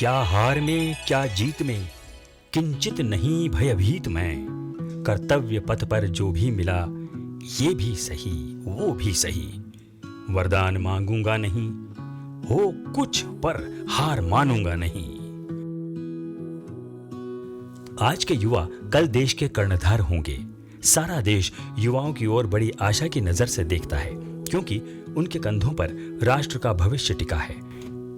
क्या हार में क्या जीत में किंचित नहीं भयभीत मैं। कर्तव्य पथ पर जो भी मिला ये भी सही वो भी सही। वरदान मांगूंगा नहीं, हो कुछ पर हार मानूंगा नहीं। आज के युवा कल देश के कर्णधार होंगे। सारा देश युवाओं की ओर बड़ी आशा की नजर से देखता है, क्योंकि उनके कंधों पर राष्ट्र का भविष्य टिका है।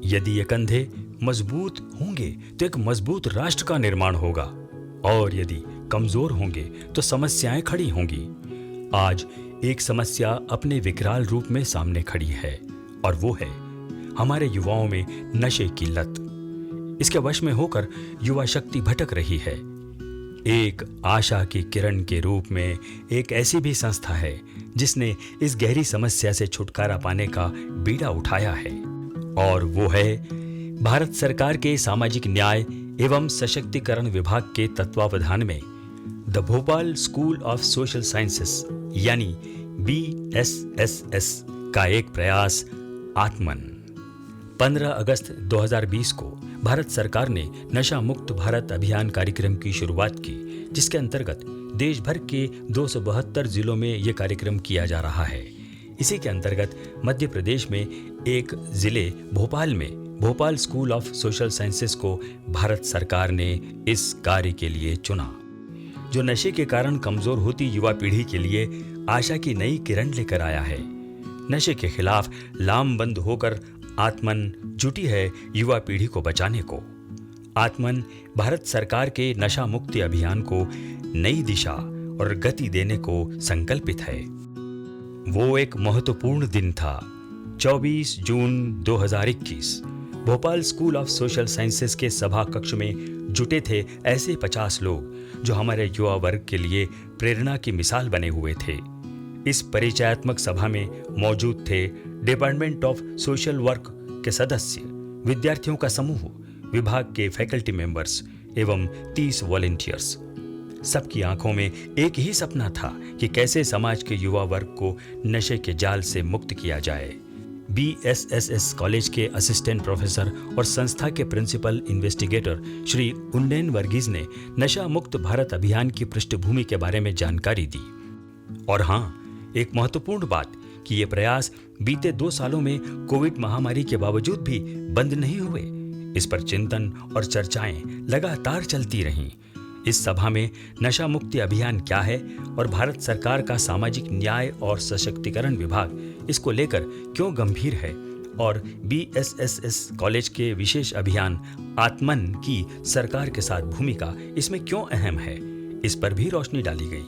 यदि ये कंधे मजबूत होंगे तो एक मजबूत राष्ट्र का निर्माण होगा, और यदि कमजोर होंगे तो समस्याएं खड़ी होंगी। आज एक समस्या अपने विकराल रूप में सामने खड़ी है, और वो है हमारे युवाओं में नशे की लत। इसके वश में होकर युवा शक्ति भटक रही है। एक आशा की किरण के रूप में एक ऐसी भी संस्था है जिसने इस गहरी समस्या से छुटकारा पाने का बीड़ा उठाया है, और वो है भारत सरकार के सामाजिक न्याय एवं सशक्तिकरण विभाग के तत्वावधान में the Bhopal school of social sciences यानी BSSS का एक प्रयास आत्मन। 15 अगस्त 2020 को भारत सरकार ने नशा मुक्त भारत अभियान कार्यक्रम की शुरुआत की, जिसके अंतर्गत देश भर के 272 जिलों में ये कार्यक्रम किया जा रहा है। इसी के अंतर्गत मध्य प्रदेश में एक जिले भोपाल में Bhopal school of social sciences को भारत सरकार ने इस कार्य के लिए चुना, जो नशे के कारण कमजोर होती युवा पीढ़ी के लिए आशा की नई किरण लेकर आया है। नशे के खिलाफ लामबंद होकर आत्मन जुटी है युवा पीढ़ी को बचाने को। आत्मन भारत सरकार के नशा मुक्ति अभियान को नई दिशा और गति देने को संकल्पित है। वो एक महत्वपूर्ण दिन था, 24 जून 2021। Bhopal school of social sciences के सभा कक्ष में जुटे थे ऐसे 50 लोग जो हमारे युवा वर्ग के लिए प्रेरणा की मिसाल बने हुए थे। इस परिचयात्मक सभा में मौजूद थे डिपार्टमेंट ऑफ सोशल वर्क के सदस्य, विद्यार्थियों का समूह, विभाग के फैकल्टी मेंबर्स एवं 30 वॉलंटियर्स। सबकी आंखों में एक ही सपना था कि कैसे समाज के युवा वर्ग को नशे के जाल से मुक्त किया जाए। BSSS कॉलेज के असिस्टेंट प्रोफेसर और संस्था के प्रिंसिपल इन्वेस्टिगेटर श्री उन्नयन वर्गीज ने नशा मुक्त भारत अभियान की पृष्ठभूमि के बारे में जानकारी दी। और हाँ, एक महत्वपूर्ण बात कि ये प्रयास बीते 2 सालों में कोविड महामारी के बावजूद भी बंद नहीं हुए। इस पर चिंतन और चर्चाएं लगातार चलती रहीं। इस सभा में नशा मुक्ति अभियान क्या है और भारत सरकार का सामाजिक न्याय और सशक्तिकरण विभाग इसको लेकर क्यों गंभीर है, और BSSS कॉलेज के विशेष अभियान आत्मन की सरकार के साथ भूमिका इसमें क्यों अहम है, इस पर भी रोशनी डाली गई।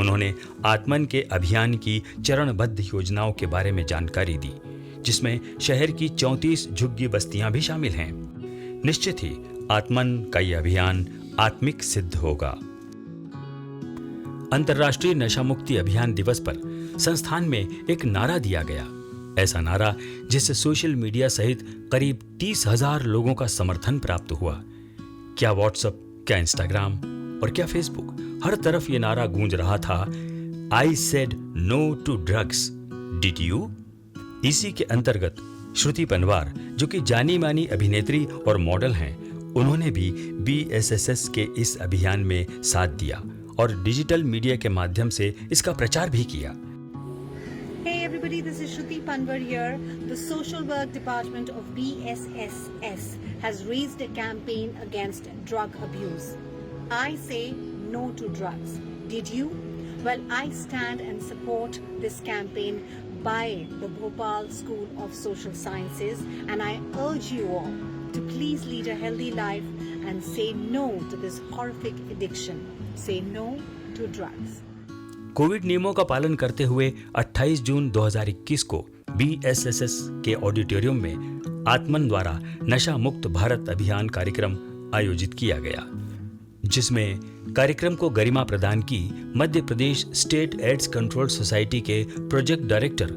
उन्होंने आत्मन के अभियान की चरणबद्ध योजनाओं के बारे में जानकारी दी, जिसमें शहर की 34 झुग्गी बस्तियां भी शामिल हैं। निश्चित ही आत्मन का यह अभियान आत्मिक सिद्ध होगा। अंतर्राष्ट्रीय नशा मुक्ति अभियान दिवस पर संस्थान में एक नारा दिया गया, ऐसा नारा जिससे सोशल मीडिया सहित करीब 30,000 लोगों का समर्थन प्राप्त हुआ। क्या व्हाट्सएप, क्या इंस्टाग्राम और क्या फेसबुक, हर तरफ ये नारा गूंज रहा था, I said no to drugs, did you? इसी के अंतर्गत श्रुति पनवार, जो कि जानी मानी अभिनेत्री और मॉडल हैं, उन्होंने भी BSSS के इस अभियान में साथ दिया और डिजिटल मीडिया के माध्यम से इसका प्रचार भी किया। Hey everybody, this is Shruti Panwar here. The Social Work Department of BSSS has raised a campaign against drug abuse. I say no to drugs. Did you? Well, I stand and support this campaign by the Bhopal School of Social Sciences, and I urge you all to please lead a healthy life and say no to this horrific addiction. Say no to drugs. Covid नियमों का पालन करते हुए 28 जून 2021 को BSSS के auditorium में आत्मन द्वारा नशा मुक्त भारत अभियान कार्यक्रम आयोजित किया गया, जिसमें कार्यक्रम को गरिमा प्रदान की Madhya Pradesh state AIDS control society के project director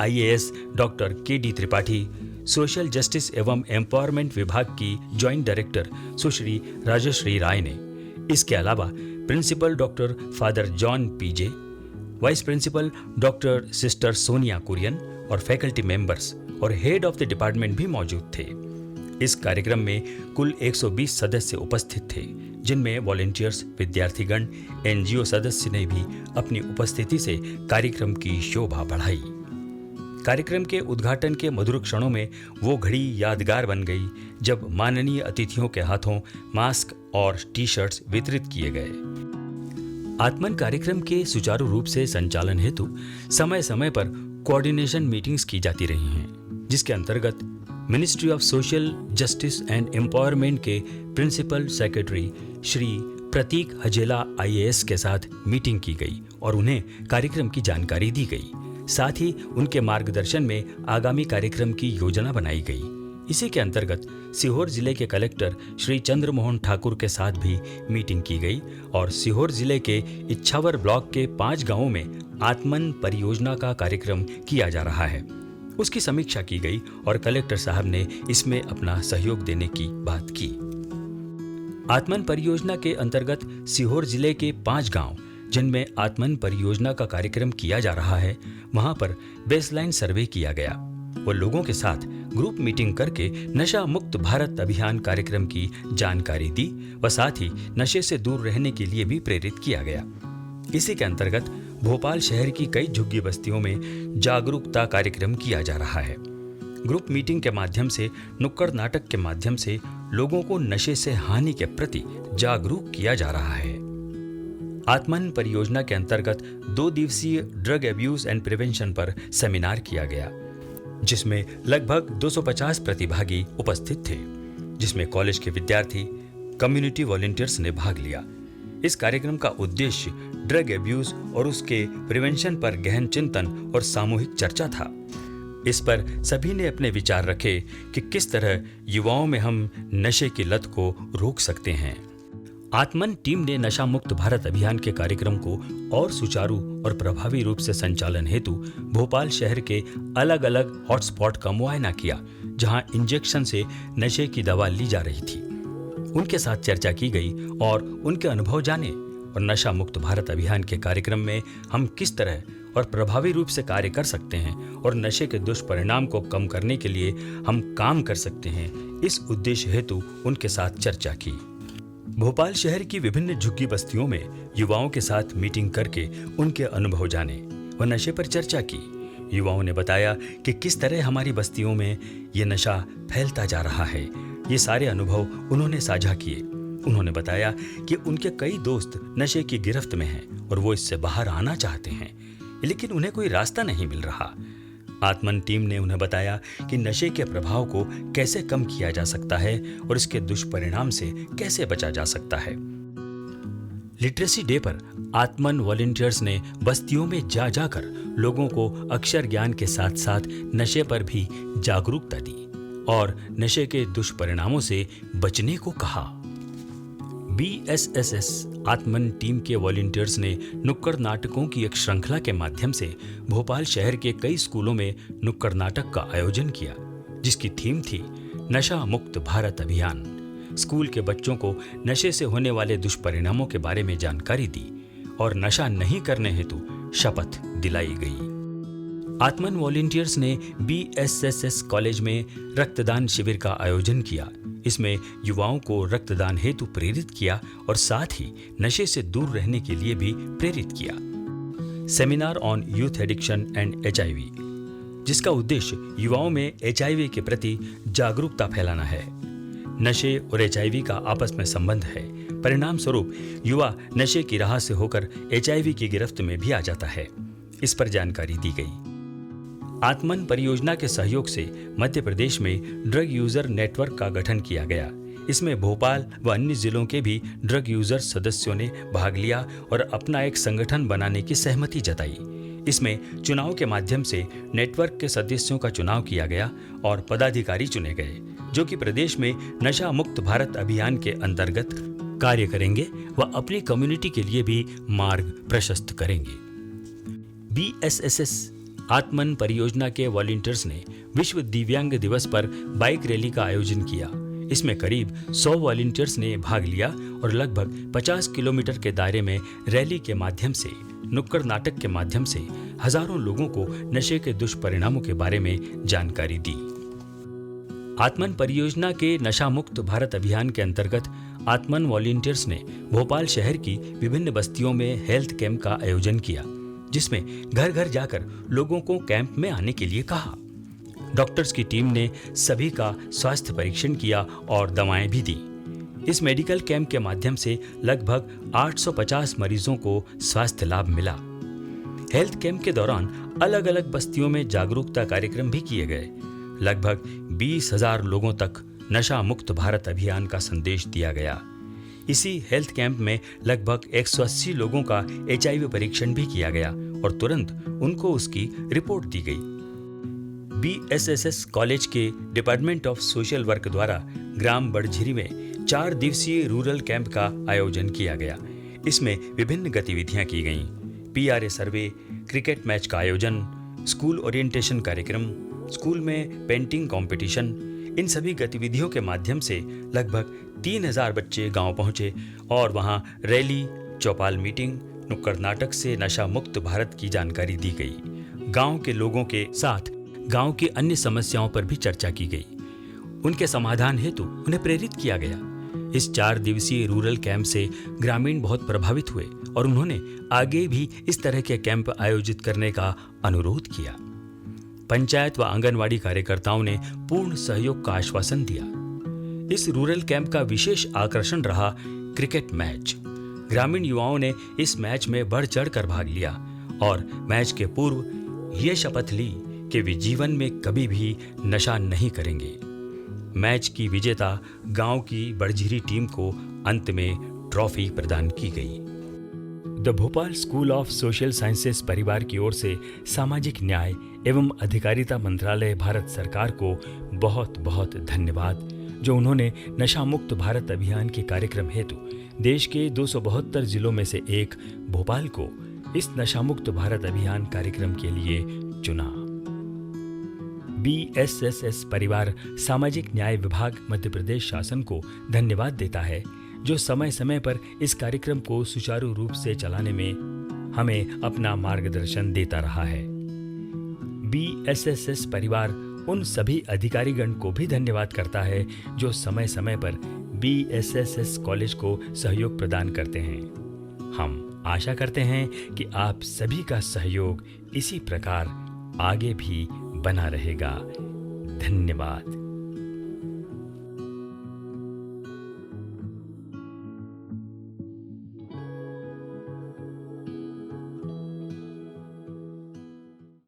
IAS doctor KD Tripathi, social justice एवं एम्पावरमेंट विभाग की ज्वाइंट डायरेक्टर सुश्री राजश्री राय ने। इसके अलावा principal doctor father John PJ, vice principal doctor sister Sonia Kurian और फैकल्टी मेंबर्स और हेड ऑफ द डिपार्टमेंट भी मौजूद थे। इस कार्यक्रम में कुल 120 सदस्य उपस्थित थे, जिनमें वॉलंटियर्स, विद्यार्थीगण, एनजीओ सदस्य ने भी अपनी उपस्थिति से कार्यक्रम की शोभा बढ़ाई। कार्यक्रम के उद्घाटन के मधुर क्षणों में वो घड़ी यादगार बन गई जब माननीय अतिथियों के हाथों मास्क और टी-शर्ट्स वितरित किए गए। आत्मन कार्यक्रम के सुचारू रूप से संचालन हेतु समय समय पर कोऑर्डिनेशन मीटिंग्स की जाती रही हैं, जिसके अंतर्गत ministry of social justice and empowerment के principal secretary Shri Prateek Hajela IAS के साथ मीटिंग की गई और उन्हें कार्यक्रम की जानकारी दी गई। साथ ही उनके मार्गदर्शन में आगामी कार्यक्रम की योजना बनाई गई। इसी के अंतर्गत सीहोर जिले के कलेक्टर श्री चंद्रमोहन ठाकुर के साथ भी मीटिंग की गई और सीहोर जिले के इच्छावर ब्लॉक के 5 गांवों में आत्मन परियोजना का कार्यक्रम किया जा रहा है, उसकी समीक्षा की गई और कलेक्टर साहब ने इसमें अपना सहयोग देने की बात की। आत्मन परियोजना के अंतर्गत सीहोर जिले के 5 गांव जिनमें आत्मन परियोजना का कार्यक्रम किया जा रहा है, वहां पर बेसलाइन सर्वे किया गया और लोगों के साथ ग्रुप मीटिंग करके नशा मुक्त भारत अभियान कार्यक्रम की जानकारी दी व साथ ही नशे से दूर रहने के लिए भी प्रेरित किया गया। इसी के अंतर्गत भोपाल शहर की कई झुग्गी बस्तियों में जागरूकता कार्यक्रम किया जा रहा है। ग्रुप मीटिंग के माध्यम से, नुक्कड़ नाटक के माध्यम से लोगों को नशे से हानि के प्रति जागरूक किया जा रहा है। आत्मन परियोजना के अंतर्गत 2 दिवसीय ड्रग एब्यूज एंड प्रिवेंशन पर सेमिनार किया गया, जिसमें लगभग 250 प्रतिभागी उपस्थित थे, जिसमें कॉलेज के विद्यार्थी, कम्युनिटी वॉलंटियर्स ने भाग लिया। इस कार्यक्रम का उद्देश्य ड्रग एब्यूज और उसके प्रिवेंशन पर गहन चिंतन और सामूहिक चर्चा था। इस पर सभी ने अपने विचार रखे कि किस तरह युवाओं में हम नशे की लत को रोक सकते हैं। आत्मन टीम ने नशा मुक्त भारत अभियान के कार्यक्रम को और सुचारू और प्रभावी रूप से संचालन हेतु भोपाल शहर के अलग अलग हॉटस्पॉट का मुआयना किया, जहां इंजेक्शन से नशे की दवा ली जा रही थी। उनके साथ चर्चा की गई और उनके अनुभव जाने और नशा मुक्त भारत अभियान के कार्यक्रम में हम किस तरह और प्रभावी रूप से कार्य कर सकते हैं और नशे के दुष्परिणाम को कम करने के लिए हम काम कर सकते हैं, इस उद्देश्य हेतु उनके साथ चर्चा की। भोपाल शहर की विभिन्न झुग्गी बस्तियों में युवाओं के साथ मीटिंग करके उनके अनुभव जाने व नशे पर चर्चा की। युवाओं ने बताया कि किस तरह हमारी बस्तियों में ये नशा फैलता जा रहा है। ये सारे अनुभव उन्होंने साझा किए। उन्होंने बताया कि उनके कई दोस्त नशे की गिरफ्त में हैं और वो इससे बाहर आना चाहते हैं, लेकिन उन्हें कोई रास्ता नहीं मिल रहा। आत्मन टीम ने उन्हें बताया कि नशे के प्रभाव को कैसे कम किया जा सकता है और इसके दुष्परिणाम से कैसे बचा जा सकता है। लिटरेसी डे पर आत्मन वॉलंटियर्स ने बस्तियों में जा जाकर लोगों को अक्षर ज्ञान के साथ साथ नशे पर भी जागरूकता दी और नशे के दुष्परिणामों से बचने को कहा। BSSS आत्मन टीम के वॉलंटियर्स ने नुक्कड़ नाटकों की एक श्रृंखला के माध्यम से भोपाल शहर के कई स्कूलों में नुक्कड़ नाटक का आयोजन किया, जिसकी थीम थी नशा मुक्त भारत अभियान। स्कूल के बच्चों को नशे से होने वाले दुष्परिणामों के बारे में जानकारी दी और नशा नहीं करने हेतु शपथ दिलाई गई। आत्मन वॉलंटियर्स ने BSSS कॉलेज में रक्तदान शिविर का आयोजन किया। इसमें युवाओं को रक्तदान हेतु प्रेरित किया और साथ ही नशे से दूर रहने के लिए भी प्रेरित किया। Seminar on youth addiction and HIV, जिसका उद्देश्य युवाओं में HIV के प्रति जागरूकता फैलाना है। नशे और HIV का आपस में संबंध है। परिणाम स्वरूप युवा नशे की राह से होकर HIV की गिरफ्त में भी आ जाता है। इस पर जानकारी दी गई। आत्मन परियोजना के सहयोग से मध्य प्रदेश में ड्रग यूजर नेटवर्क का गठन किया गया। इसमें भोपाल व अन्य जिलों के भी ड्रग यूजर सदस्यों ने भाग लिया और अपना एक संगठन बनाने की सहमति जताई। इसमें चुनाव के माध्यम से नेटवर्क के सदस्यों का चुनाव किया गया और पदाधिकारी चुने गए, जो कि प्रदेश में नशा मुक्त भारत अभियान के अंतर्गत कार्य करेंगे व अपनी कम्युनिटी के लिए भी मार्ग प्रशस्त करेंगे। BSSS आत्मन परियोजना के वॉलंटियर्स ने विश्व दिव्यांग दिवस पर बाइक रैली का आयोजन किया। इसमें करीब 100 वॉलंटियर्स ने भाग लिया और लगभग 50 किलोमीटर के दायरे में रैली के माध्यम से, नुक्कड़ नाटक के माध्यम से हजारों लोगों को नशे के दुष्परिणामों के बारे में जानकारी दी। आत्मन परियोजना के नशा मुक्त भारत अभियान के अंतर्गत आत्मन वॉलंटियर्स ने भोपाल शहर की विभिन्न बस्तियों में हेल्थ कैंप का आयोजन किया, जिसमें घर घर जाकर लोगों को कैंप में आने के लिए कहा। डॉक्टर्स की टीम ने सभी का स्वास्थ्य परीक्षण किया और दवाएं भी दी। इस मेडिकल कैंप के माध्यम से लगभग 850 मरीजों को स्वास्थ्य लाभ मिला। हेल्थ कैंप के दौरान अलग अलग बस्तियों में जागरूकता कार्यक्रम भी किए गए। लगभग 20,000 लोगों तक नशा मुक्त भारत अभियान का संदेश दिया गया। इसी हेल्थ कैंप में लगभग 180 लोगों का HIV परीक्षण भी किया गया और तुरंत उनको उसकी रिपोर्ट दी गई। BSSS कॉलेज के डिपार्टमेंट ऑफ सोशल वर्क द्वारा ग्राम बड़झिरी में 4 दिवसीय रूरल कैंप का आयोजन किया गया। इसमें विभिन्न गतिविधियां की गईं। PRA सर्वे, क्रिकेट मैच का आयोजन, स्कूल ओरिएंटेशन कार्यक्रम, स्कूल में पेंटिंग कंपटीशन, इन सभी गतिविधियों के माध्यम से लगभग 3,000 बच्चे गांव पहुंचे और वहां रैली, चौपाल मीटिंग, नुक्कड़ नाटक से नशा मुक्त भारत की जानकारी दी गई। गांव के लोगों के साथ गांव की अन्य समस्याओं पर भी चर्चा की गई। उनके समाधान हेतु उन्हें प्रेरित किया गया। इस 4 दिवसीय रूरल कैंप से ग्रामीण बहुत प्रभावित हुए और उन्होंने आगे भी इस तरह के कैंप आयोजित करने का अनुरोध किया। पंचायत व आंगनवाड़ी कार्यकर्ताओं ने पूर्ण सहयोग का आश्वासन दिया। इस रूरल कैंप का विशेष आकर्षण रहा क्रिकेट मैच। ग्रामीण युवाओं ने इस मैच में बढ़ चढ़कर भाग लिया और मैच के पूर्व ये शपथ ली कि वे जीवन में कभी भी नशा नहीं करेंगे। मैच की विजेता गांव की बड़झिरी टीम को अंत में ट्रॉफी प्रदान की गई। The Bhopal school of social sciences परिवार की ओर से सामाजिक न्याय एवं अधिकारिता मंत्रालय भारत सरकार को बहुत बहुत धन्यवाद, जो उन्होंने नशा मुक्त भारत अभियान के कार्यक्रम हेतु देश के 272 जिलों में से एक भोपाल को इस नशा मुक्त भारत अभियान कार्यक्रम के लिए चुना। BSSS परिवार सामाजिक न्याय विभाग मध्य प्रदेश शासन को धन्यवाद देता है, जो समय समय पर इस कार्यक्रम को सुचारू रूप से चलाने में हमें अपना मार्गदर्शन देता रहा है। BSSS परिवार उन सभी अधिकारीगण को भी धन्यवाद करता है जो समय समय पर BSSS कॉलेज को सहयोग प्रदान करते हैं। हम आशा करते हैं कि आप सभी का सहयोग इसी प्रकार आगे भी बना रहेगा। धन्यवाद।